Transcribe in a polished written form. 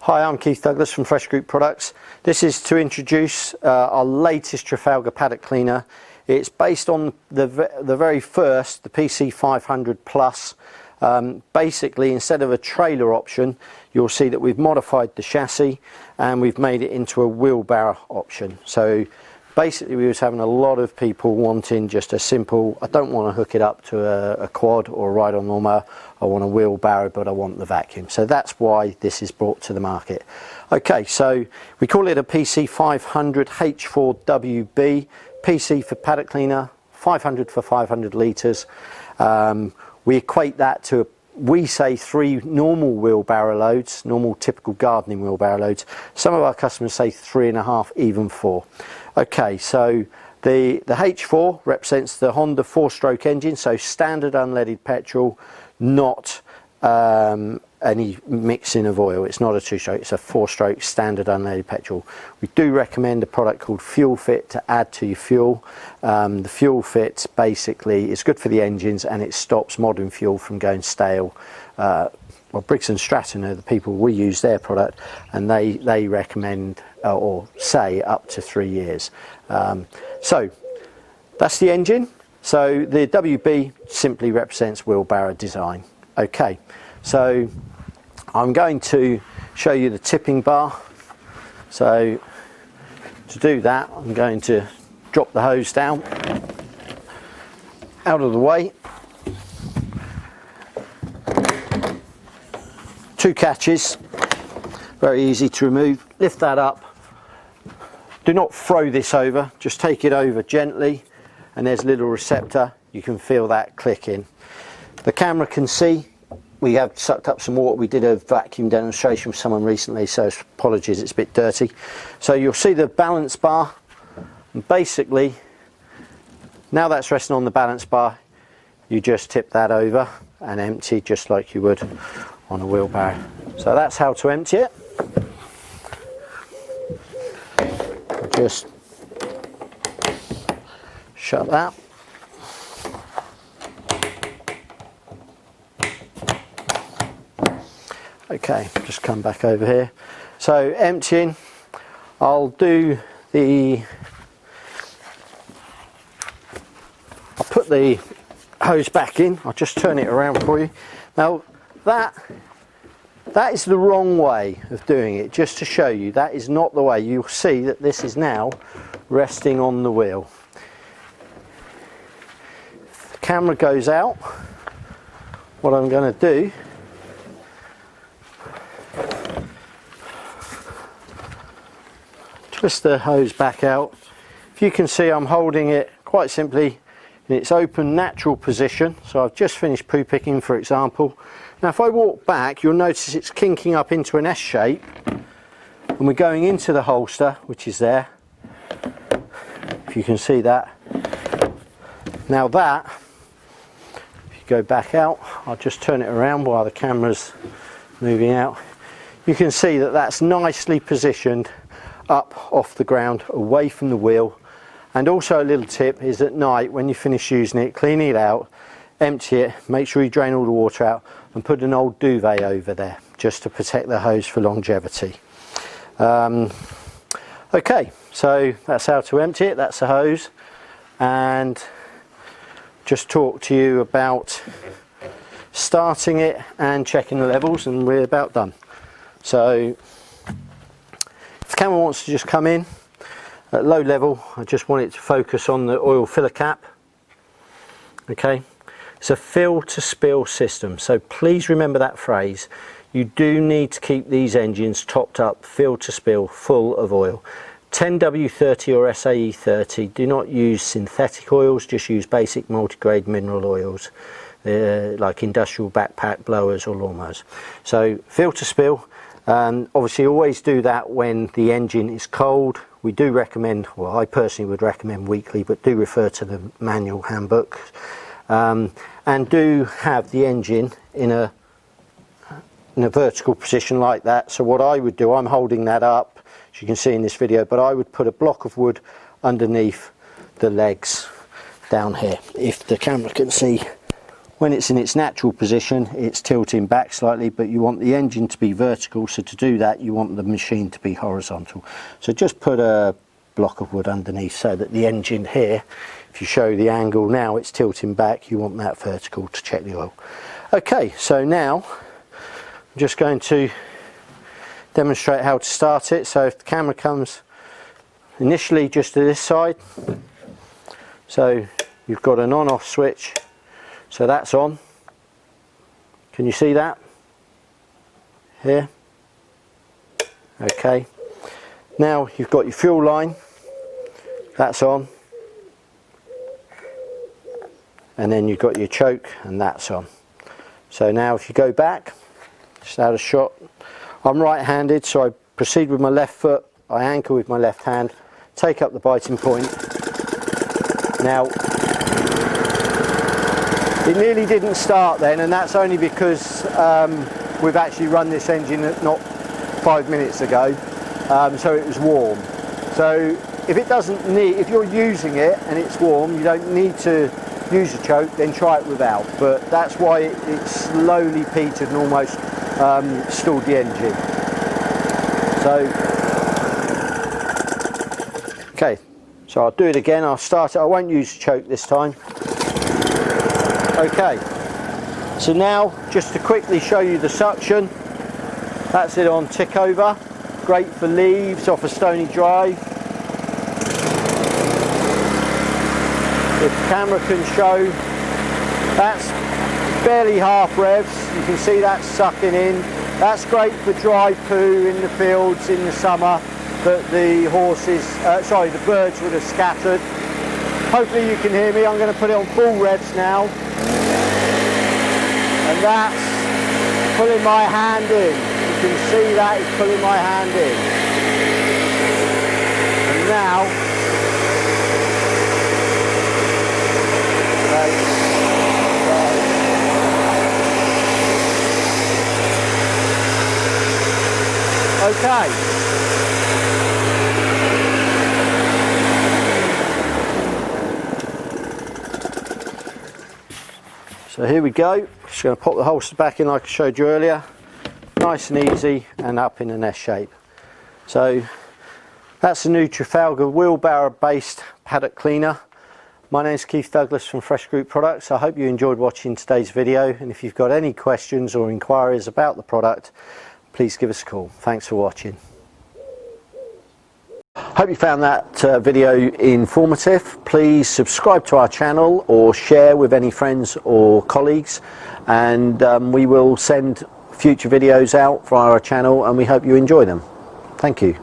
Hi, I'm Keith Douglas from Fresh Group Products. This is to introduce our latest Trafalgar Paddock Cleaner. It's based on the very first, the PC 500 Plus. Basically, instead of a trailer option, you'll see that we've modified the chassis and we've made it into a wheelbarrow option. So basically, we was having a lot of people wanting just a simple, I don't want to hook it up to a quad or a ride-on lawnmower, I want a wheelbarrow, but I want the vacuum. So that's why this is brought to the market. Okay, so we call it a PC 500 H4WB, PC for paddock cleaner, 500 for 500 litres. We equate that to, we say 3 normal wheelbarrow loads, normal typical gardening wheelbarrow loads. Some of our customers say 3.5, even 4. Okay, so the H4 represents the Honda 4-stroke engine, so standard unleaded petrol, not any mixing of oil. It's not a 2-stroke, it's a 4-stroke standard unleaded petrol. We do recommend a product called Fuel Fit to add to your fuel. The Fuel Fit basically is good for the engines and it stops modern fuel from going stale. Well, Briggs & Stratton are the people we use their product, and they recommend or say up to 3 years. So that's the engine. So the WB simply represents wheelbarrow design. Okay, so I'm going to show you the tipping bar. So to do that, I'm going to drop the hose down out of the way. 2 catches, very easy to remove. Lift that up. Do not throw this over, just take it over gently, and there's a little receptor. You can feel that clicking. The camera can see we have sucked up some water. We did a vacuum demonstration with someone recently, so apologies, it's a bit dirty. So you'll see the balance bar, and basically now that's resting on the balance bar, you just tip that over and empty just like you would on a wheelbarrow. So that's how to empty it. Just shut that. Okay, just come back over here. So emptying, I'll put the hose back in. I'll just turn it around for you. Now that is the wrong way of doing it, just to show you that is not the way. You'll see that this is now resting on the wheel. If the camera goes out, what I'm going to do, twist the hose back out. If you can see, I'm holding it quite simply in its open natural position. So I've just finished poo picking, for example. Now if I walk back, you'll notice it's kinking up into an S shape, and we're going into the holster, which is there, if you can see that. Now that, if you go back out, I'll just turn it around while the camera's moving out. You can see that that's nicely positioned up off the ground, away from the wheel. And also a little tip is at night, when you finish using it, cleaning it out, empty it, make sure you drain all the water out, and put an old duvet over there just to protect the hose for longevity. Okay, so that's how to empty it. That's the hose, and just talk to you about starting it and checking the levels, and we're about done. So if the camera wants to just come in at low level, I just want it to focus on the oil filler cap. Okay. It's a fill to spill system, so please remember that phrase. You do need to keep these engines topped up, fill to spill, full of oil. 10W30 or SAE30, do not use synthetic oils, just use basic multigrade mineral oils, like industrial backpack blowers or lawnmowers. So fill to spill, obviously always do that when the engine is cold. We do recommend, well I personally would recommend weekly, but do refer to the manual handbook. And do have the engine in a vertical position like that. So what I would do, I'm holding that up, as you can see in this video, but I would put a block of wood underneath the legs down here, if the camera can see When it's in its natural position, it's tilting back slightly, but you want the engine to be vertical, so to do that you want the machine to be horizontal. So just put a block of wood underneath so that the engine here, if you show the angle now, it's tilting back, you want that vertical to check the oil. Okay, so now I'm just going to demonstrate how to start it. So if the camera comes initially just to this side, so you've got an on-off switch, so that's on. Can you see that here? Okay, now you've got your fuel line, that's on, and then you've got your choke, and that's on. So now if you go back, just out of shot, I'm right-handed, so I proceed with my left foot, I anchor with my left hand, take up the biting point. Now, it nearly didn't start then, and that's only because we've actually run this engine not 5 minutes ago, so it was warm. So if it doesn't need, if you're using it and it's warm, you don't need to use a choke, then try it without. But that's why it slowly petered and almost stalled the engine. So, okay, so I'll do it again. I'll start it. I won't use the choke this time. Okay, so now just to quickly show you the suction, that's it on tick over, great for leaves off a stony drive. If the camera can show, that's barely half revs, you can see that sucking in. That's great for dry poo in the fields in the summer that the horses, the birds would have scattered. Hopefully you can hear me. I'm going to put it on full revs now. And that's pulling my hand in. You can see that it's pulling my hand in. And now, okay. So here we go, just going to pop the holster back in like I showed you earlier, nice and easy and up in an S shape. So that's the new Trafalgar wheelbarrow based paddock cleaner. My name is Keith Douglas from Fresh Group Products. I hope you enjoyed watching today's video, and if you've got any questions or inquiries about the product, please give us a call. Thanks for watching. Hope you found that video informative. Please subscribe to our channel or share with any friends or colleagues, and we will send future videos out via our channel, and we hope you enjoy them. Thank you.